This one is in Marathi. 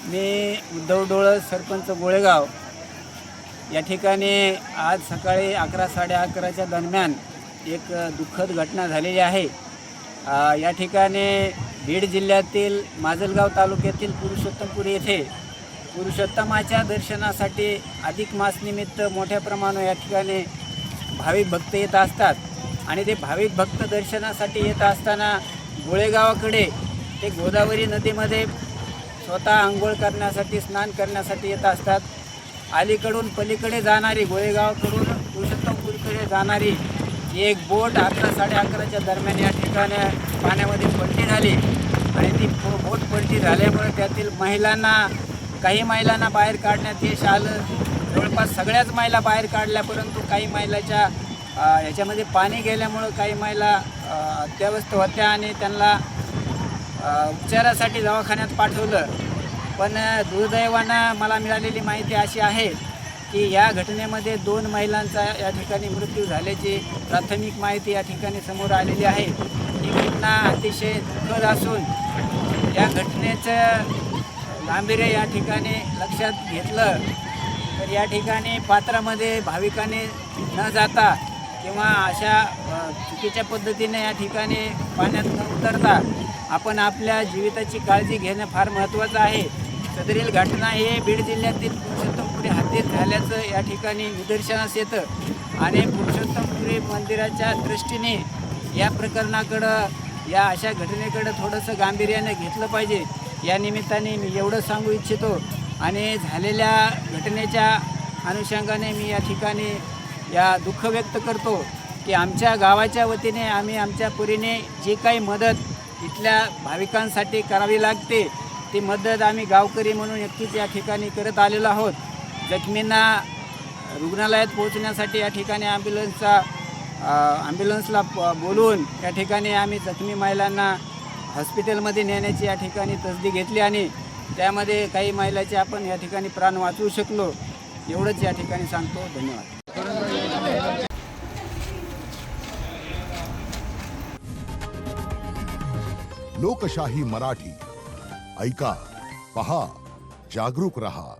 मी उद्धव डोळस, सरपंच गोळेगाव. या ठिकाणी आज सकाळी 11 11:30च्या दरम्यान एक दुःखद घटना झालेली आहे. या ठिकाणी बीड जिल्ह्यातील माजलगाव तालुक्यातील पुरुषोत्तमपूर येथे पुरुषोत्तमाच्या दर्शनासाठी अधिक मासनिमित्त मोठ्या प्रमाणावर या ठिकाणी भाविक भक्त येत असतात आणि ते भाविक भक्त दर्शनासाठी येत असताना गोळेगावाकडे ते गोदावरी नदीमध्ये स्वतः आंघोळ करण्यासाठी, स्नान करण्यासाठी येत असतात. अलीकडून पलीकडे जाणारी, गोळेगावाकडून पुरुषोत्तमपूरकडे जाणारी एक बोट 11 11:30च्या दरम्यान या ठिकाणी पाण्यामध्ये पलटी झाली आणि ती बोट पलटी झाल्यामुळे त्यातील काही महिलांना बाहेर काढण्यात यश आलं. जवळपास सगळ्याच महिला बाहेर काढल्या, परंतु काही महिलाच्या ह्याच्यामध्ये पाणी गेल्यामुळं काही महिला अत्यवस्थ होत्या आणि त्यांना उपचारासाठी दवाखान्यात पाठवलं. पण दुर्दैवानं मला मिळालेली माहिती अशी आहे की या घटनेमध्ये 2 महिलांचा या ठिकाणी मृत्यू झाल्याची प्राथमिक माहिती या ठिकाणी समोर आलेली आहे. ही घटना अतिशय दुःखद असून या घटनेचं गांभीर्य या ठिकाणी लक्षात घेतलं तर या ठिकाणी पात्रामध्ये भाविकांनी न जाता किंवा अशा चुकीच्या पद्धतीने या ठिकाणी पाण्यात न उतरता आपण आपल्या जीविताची काळजी घेणं फार महत्त्वाचं आहे. सदरील घटना हे बीड जिल्ह्यातील पुरुषोत्तमपुरी हद्दीत झाल्याचं या ठिकाणी निदर्शनास येतं आणि पुरुषोत्तमपुरी मंदिराच्या दृष्टीने या प्रकरणाकडं, या अशा घटनेकडं थोडंसं गांभीर्याने घेतलं पाहिजे. या निमित्ताने मी एवढं सांगू इच्छितो आणि झालेल्या घटनेच्या अनुषंगाने मी या ठिकाणी दुःख व्यक्त करतो की आमच्या गावाच्या वतीने आम्ही आमच्या परीने जी काही मदत इथल्या भाविकांसाठी करावी लागते ती मदत आम्ही गावकरी म्हणून नक्कीच या ठिकाणी करत आलेलो आहोत. जखमींना रुग्णालयात पोहोचण्यासाठी या ठिकाणी ॲम्ब्युलन्सला बोलवून या ठिकाणी आम्ही जखमी महिलांना हॉस्पिटलमध्ये नेण्याची या ठिकाणी तसदी घेतली आणि त्यामध्ये काही महिलाचे आपण या ठिकाणी प्राण वाचवू शकलो. एवढंच या ठिकाणी सांगतो. धन्यवाद. लोकशाही मराठी ऐका, पहा, जागरूक रहा.